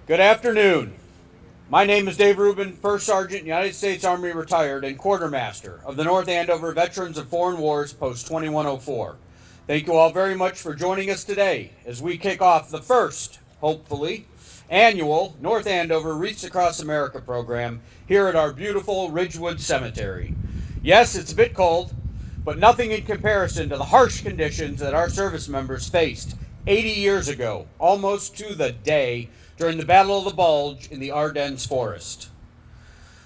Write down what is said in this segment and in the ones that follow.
Good afternoon. My name is Dave Hruban, First Sergeant, United States Army retired, and Quartermaster of the North Andover Veterans of Foreign Wars, Post 2104. Thank you all very much for joining us today as we kick off the first, hopefully, annual North Andover Wreaths Across America program here at our beautiful Ridgewood Cemetery. Yes, it's a bit cold, but nothing in comparison to the harsh conditions that our service members faced 80 years ago, almost to the day, during the Battle of the Bulge in the Ardennes Forest.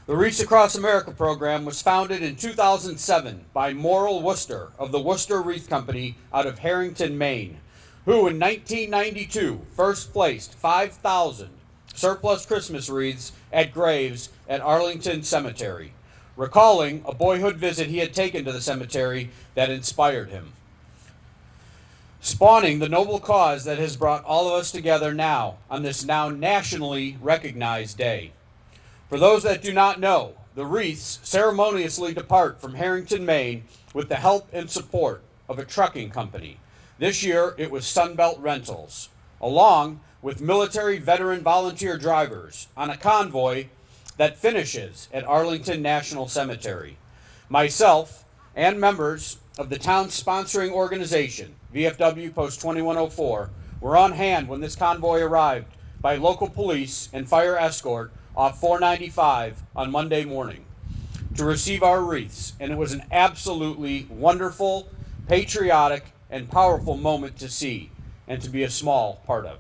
The Wreaths Across America program was founded in 2007 by Morrill Worcester of the Worcester Wreath Company out of Harrington, Maine, who in 1992 first placed 5,000 surplus Christmas wreaths at graves at Arlington Cemetery, recalling a boyhood visit he had taken to the cemetery that inspired him, spawning the noble cause that has brought all of us together now on this now nationally recognized day. For those that do not know, the wreaths ceremoniously depart from Harrington, Maine with the help and support of a trucking company. This year it was Sunbelt Rentals, along with military veteran volunteer drivers on a convoy that finishes at Arlington National Cemetery. Myself and members of the town's sponsoring organization, VFW Post 2104, were on hand when this convoy arrived by local police and fire escort off 495 on Monday morning to receive our wreaths, and it was an absolutely wonderful, patriotic, and powerful moment to see and to be a small part of.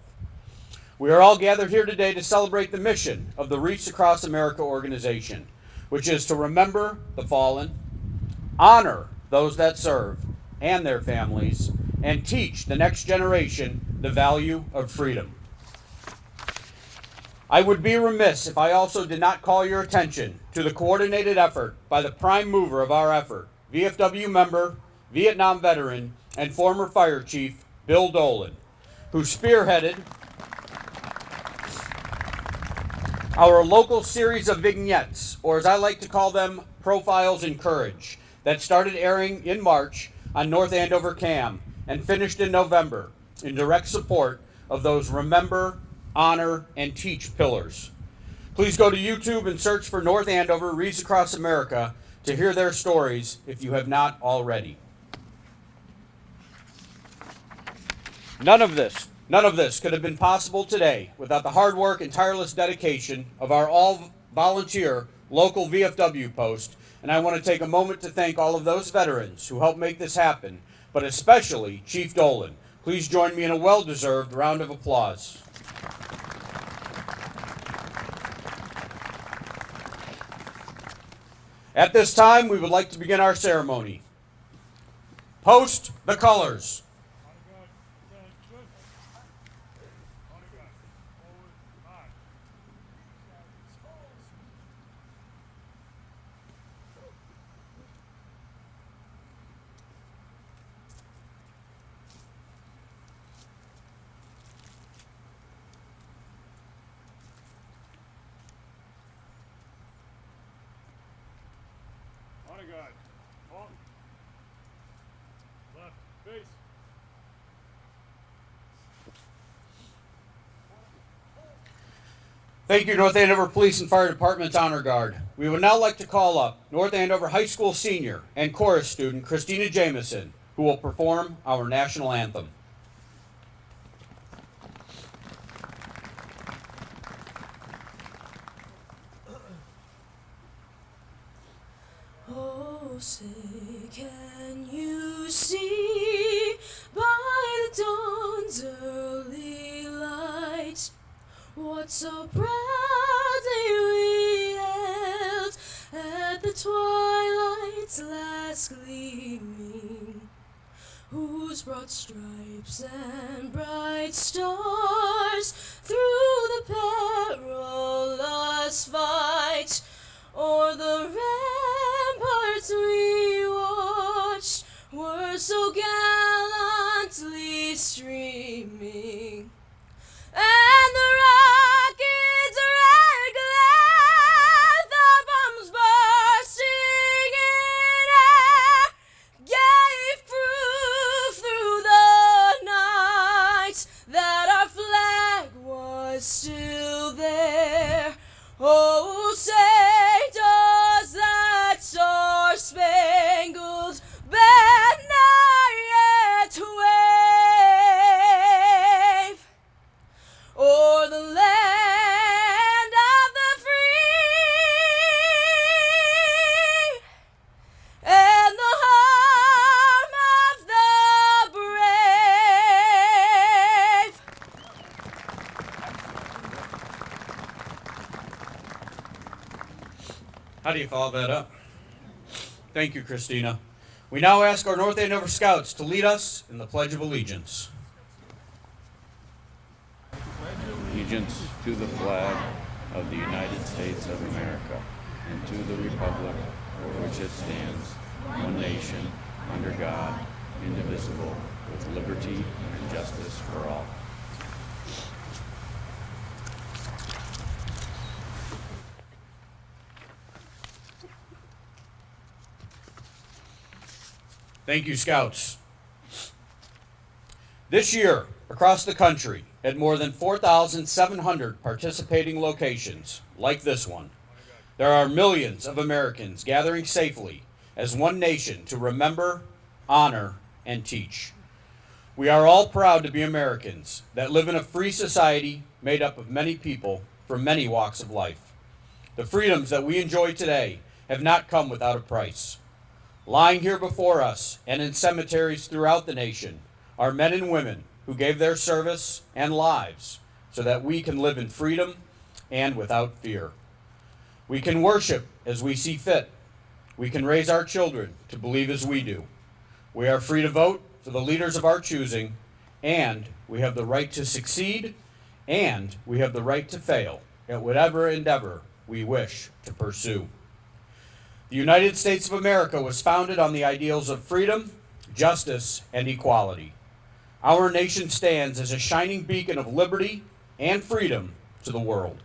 We are all gathered here today to celebrate the mission of the Wreaths Across America organization, which is to remember the fallen, honor those that serve and their families, and teach the next generation the value of freedom. I would be remiss if I also did not call your attention to the coordinated effort by the prime mover of our effort, VFW member, Vietnam veteran, and former fire chief Bill Dolan, who spearheaded our local series of vignettes, or as I like to call them, Profiles in Courage, that started airing in March on North Andover Cam and finished in November in direct support of those remember, honor, and teach pillars. Please go to YouTube and search for North Andover Wreaths Across America to hear their stories if you have not already. None of this could have been possible today without the hard work and tireless dedication of our all-volunteer local VFW post, and I want to take a moment to thank all of those veterans who helped make this happen, but especially Chief Dolan. Please join me in a well-deserved round of applause. At this time, we would like to begin our ceremony. Post the colors. God. Halt. Left. Face. Thank you, North Andover Police and Fire Department's Honor Guard. We would now like to call up North Andover High School senior and chorus student Christina Jameson, who will perform our national anthem. Oh, say, can you see by the dawn's early light what so proudly we hailed at the twilight's last gleaming, whose broad stripes and bright stars through the perilous fight o'er the ramparts we watched were so gallantly streaming, and the rocket's red glare, the bombs bursting in air, gave proof through the night that our flag was still How do you follow that up? Thank you, Christina. We now ask our North Andover Scouts to lead us in the Pledge of Allegiance. Allegiance to the flag of the United States of America and to the republic for which it stands, one nation, under God, indivisible, with liberty and justice for all. Thank you, Scouts. This year, across the country, at more than 4,700 participating locations, like this one, there are millions of Americans gathering safely as one nation to remember, honor, and teach. We are all proud to be Americans that live in a free society made up of many people from many walks of life. The freedoms that we enjoy today have not come without a price. Lying here before us and in cemeteries throughout the nation are men and women who gave their service and lives so that we can live in freedom and without fear. We can worship as we see fit. We can raise our children to believe as we do. We are free to vote for the leaders of our choosing, and we have the right to succeed, and we have the right to fail at whatever endeavor we wish to pursue. The United States of America was founded on the ideals of freedom, justice, and equality. Our nation stands as a shining beacon of liberty and freedom to the world.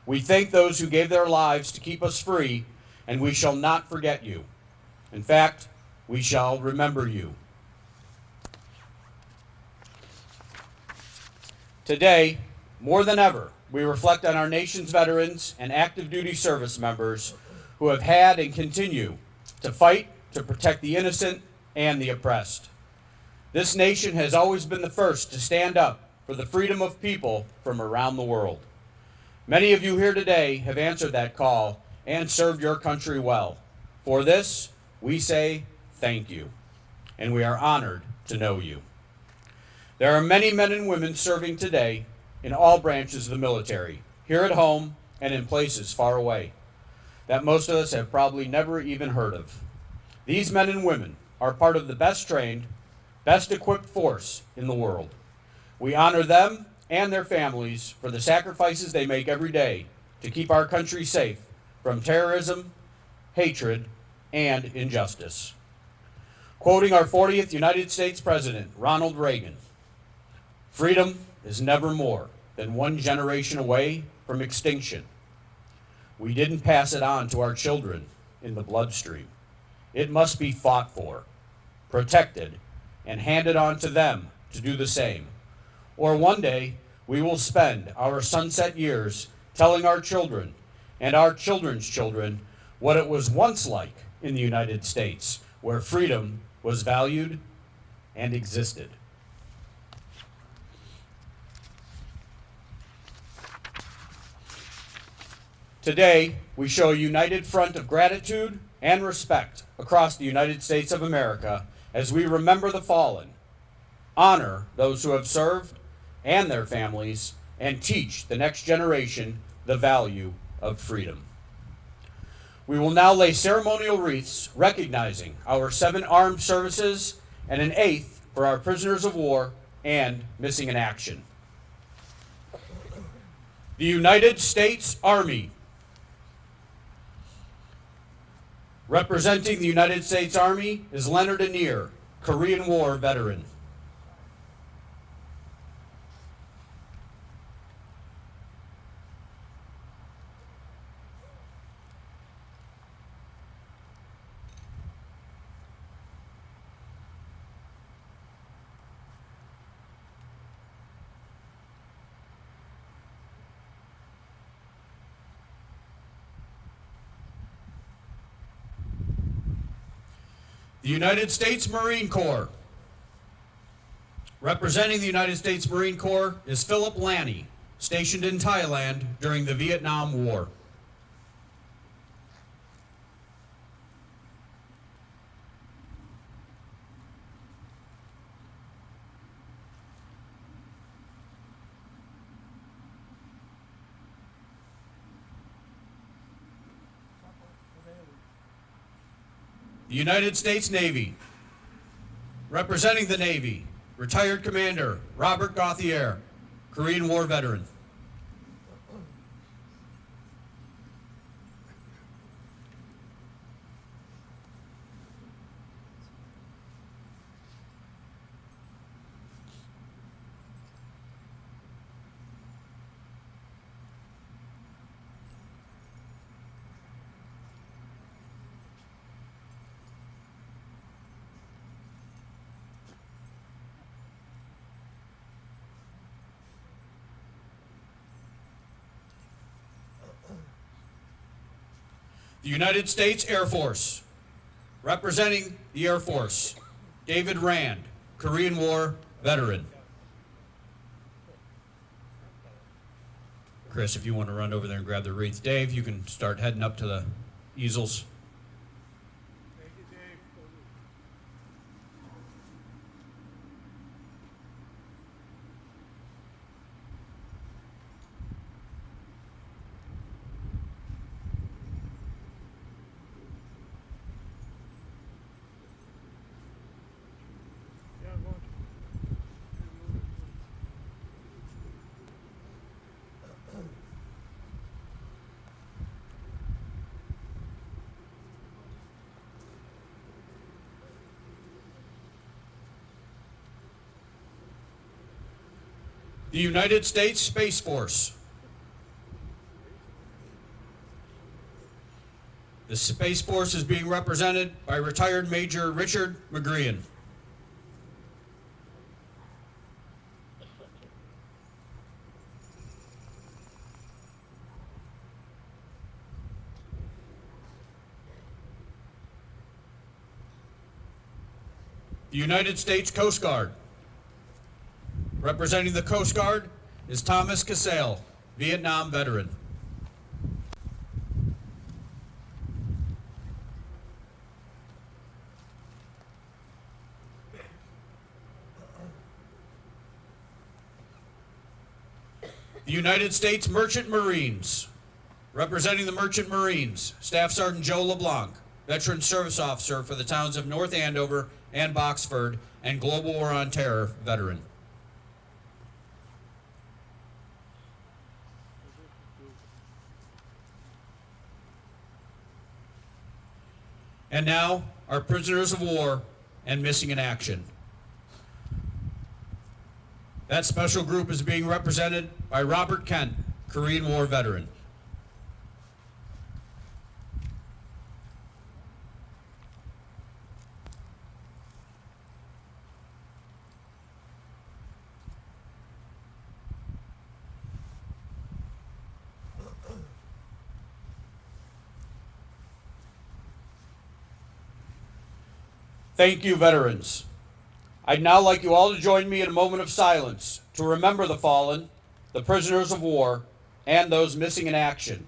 We thank those who gave their lives to keep us free, and we shall not forget you. In fact, we shall remember you. Today, more than ever, we reflect on our nation's veterans and active duty service members who have had and continue to fight to protect the innocent and the oppressed. This nation has always been the first to stand up for the freedom of people from around the world. Many of you here today have answered that call and served your country well. For this, we say thank you, and we are honored to know you. There are many men and women serving today in all branches of the military, here at home and in places far away, that most of us have probably never even heard of. These men and women are part of the best trained, best equipped force in the world. We honor them and their families for the sacrifices they make every day to keep our country safe from terrorism, hatred, and injustice. Quoting our 40th United States President, Ronald Reagan, "Freedom is never more than one generation away from extinction. We didn't pass it on to our children in the bloodstream. It must be fought for, protected, and handed on to them to do the same. Or one day, we will spend our sunset years telling our children and our children's children what it was once like in the United States, where freedom was valued and existed." Today, we show a united front of gratitude and respect across the United States of America as we remember the fallen, honor those who have served and their families, and teach the next generation the value of freedom. We will now lay ceremonial wreaths recognizing our 7 armed services and an 8th for our prisoners of war and missing in action. The United States Army. Representing the United States Army is Leonard Anier, Korean War veteran. The United States Marine Corps. Representing the United States Marine Corps is Philip Lanny, stationed in Thailand during the Vietnam War. The United States Navy. Representing the Navy, retired Commander Robert Gauthier, Korean War veteran. The United States Air Force. Representing the Air Force, David Rand, Korean War veteran. Chris, if you want to run over there and grab the wreath. Dave, you can start heading up to the easels. Thank you, Dave. Yeah, I'm going to. The United States Space Force. The Space Force is being represented by retired Major Richard McGrean. The United States Coast Guard. Representing the Coast Guard is Thomas Cassell, Vietnam veteran. The United States Merchant Marines. Representing the Merchant Marines, Staff Sergeant Joe LeBlanc, Veteran Service Officer for the towns of North Andover and Boxford, and Global War on Terror veteran. And now, our prisoners of war and missing in action. That special group is being represented by Robert Kent, Korean War veteran. Thank you, veterans. I'd now like you all to join me in a moment of silence to remember the fallen, the prisoners of war, and those missing in action,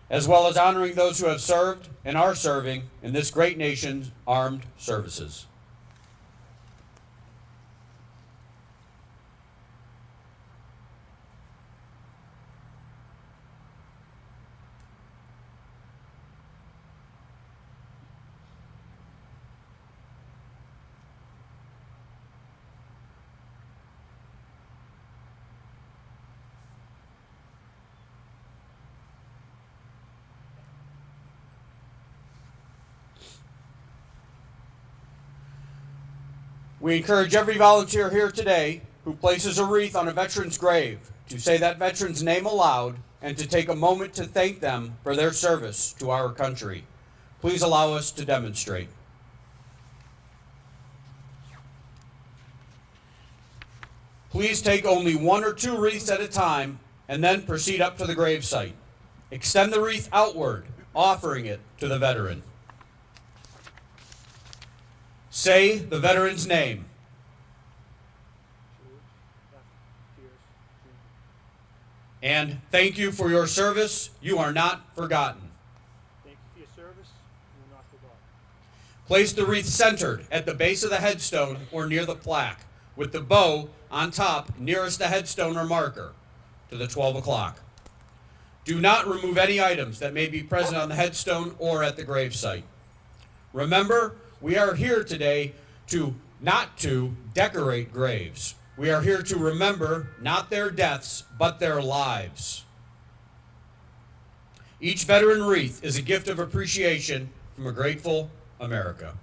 as well as honoring those who have served and are serving in this great nation's armed services. We encourage every volunteer here today who places a wreath on a veteran's grave to say that veteran's name aloud and to take a moment to thank them for their service to our country. Please allow us to demonstrate. Please take only one or two wreaths at a time and then proceed up to the gravesite. Extend the wreath outward, offering it to the veteran. Say the veteran's name. And thank you for your service. You are not forgotten. Thank you for your service. You're not forgotten. Place the wreath centered at the base of the headstone or near the plaque, with the bow on top nearest the headstone or marker to the 12 o'clock. Do not remove any items that may be present on the headstone or at the gravesite. Remember, we are here today not to decorate graves. We are here to remember not their deaths, but their lives. Each veteran wreath is a gift of appreciation from a grateful America.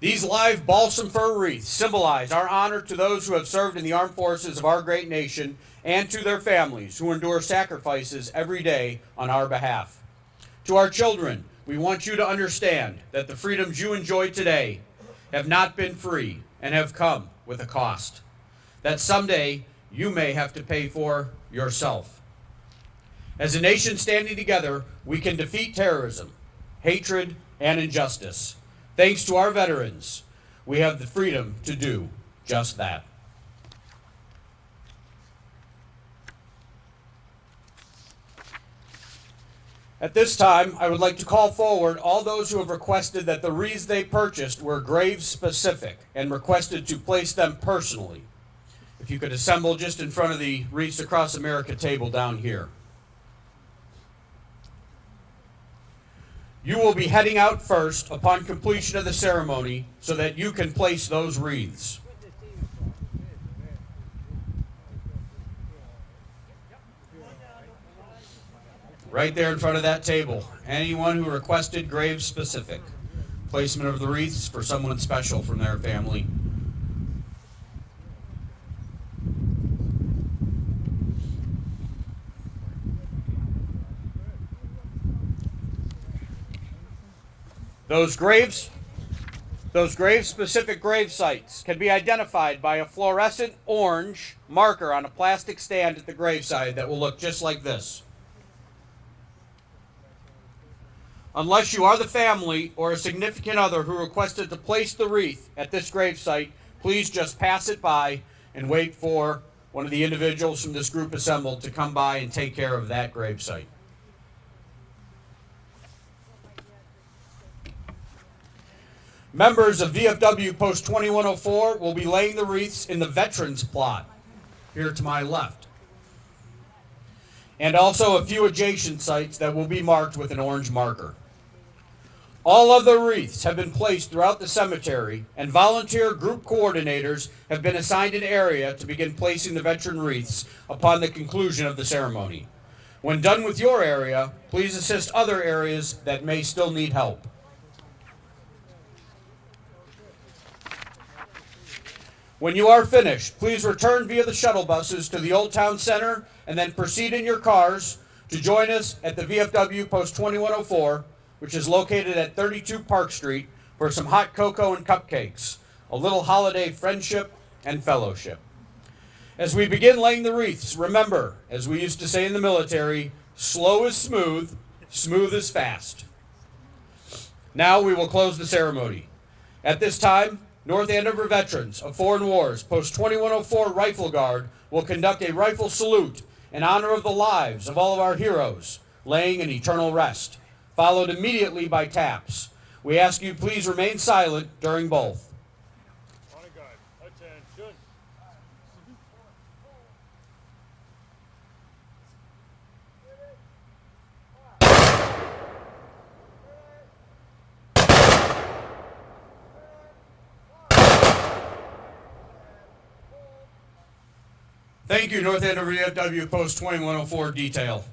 These live balsam fir wreaths symbolize our honor to those who have served in the armed forces of our great nation and to their families who endure sacrifices every day on our behalf. To our children, we want you to understand that the freedoms you enjoy today have not been free and have come with a cost that someday you may have to pay for yourself. As a nation standing together, we can defeat terrorism, hatred, and injustice. Thanks to our veterans, we have the freedom to do just that. At this time, I would like to call forward all those who have requested that the wreaths they purchased were grave-specific and requested to place them personally. If you could assemble just in front of the Wreaths Across America table down here. You will be heading out first upon completion of the ceremony so that you can place those wreaths. Right there in front of that table. Anyone who requested grave specific placement of the wreaths for someone special from their family. Those grave-specific grave sites can be identified by a fluorescent orange marker on a plastic stand at the graveside that will look just like this. Unless you are the family or a significant other who requested to place the wreath at this gravesite, please just pass it by and wait for one of the individuals from this group assembled to come by and take care of that gravesite. Members of VFW Post 2104 will be laying the wreaths in the Veterans Plot, here to my left. And also a few adjacent sites that will be marked with an orange marker. All of the wreaths have been placed throughout the cemetery, and volunteer group coordinators have been assigned an area to begin placing the veteran wreaths upon the conclusion of the ceremony. When done with your area, please assist other areas that may still need help. When you are finished, please return via the shuttle buses to the Old Town Center and then proceed in your cars to join us at the VFW Post 2104, which is located at 32 Park Street, for some hot cocoa and cupcakes, a little holiday friendship and fellowship. As we begin laying the wreaths, remember, as we used to say in the military, slow is smooth, smooth is fast. Now we will close the ceremony. At this time, North Andover veterans of foreign wars, Post 2104 Rifle Guard, will conduct a rifle salute in honor of the lives of all of our heroes, laying in eternal rest, followed immediately by taps. We ask you please remain silent during both. Honor guard, attention. Thank you, North Andover VFW Post 2104 detail.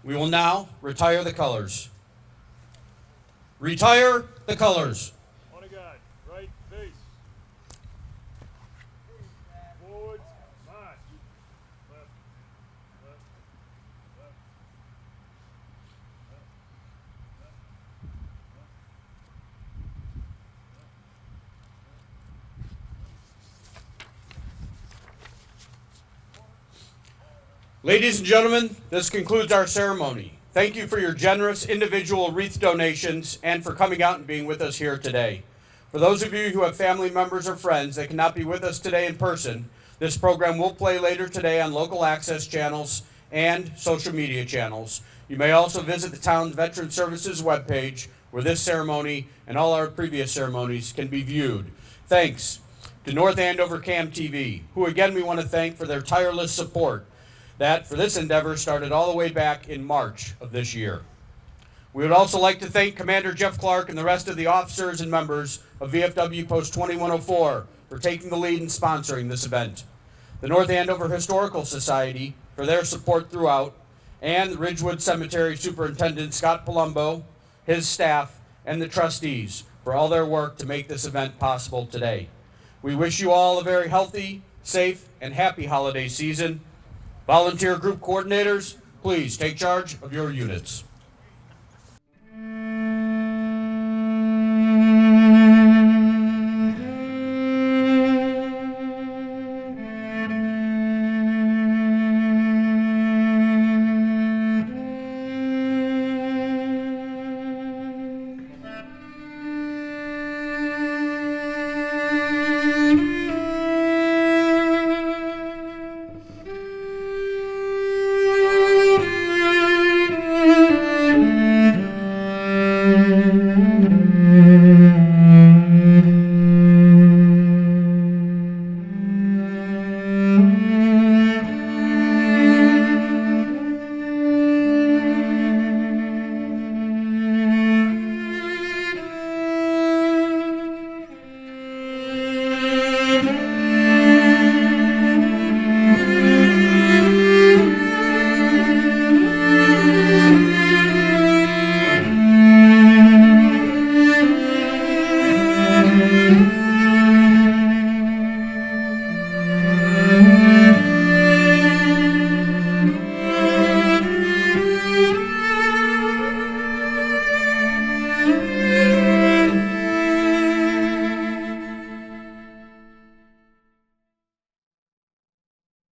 We will now retire the colors. Retire the colors. Honor guard, right face. Forwards, march. Left, left, left. Ladies and gentlemen, this concludes our ceremony. Thank you for your generous individual wreath donations and for coming out and being with us here today. For those of you who have family members or friends that cannot be with us today in person, this program will play later today on local access channels and social media channels. You may also visit the town's Veteran Services webpage, where this ceremony and all our previous ceremonies can be viewed. Thanks. to North Andover Cam TV, who again we want to thank for their tireless support that for this endeavor started all the way back in March of this year. We would also like to thank Commander Jeff Clark and the rest of the officers and members of VFW Post 2104 for taking the lead in sponsoring this event, the North Andover Historical Society for their support throughout, and the Ridgewood Cemetery Superintendent Scott Palumbo, his staff, and the trustees for all their work to make this event possible today. We wish you all a very healthy, safe, and happy holiday season. Volunteer group coordinators, please take charge of your units.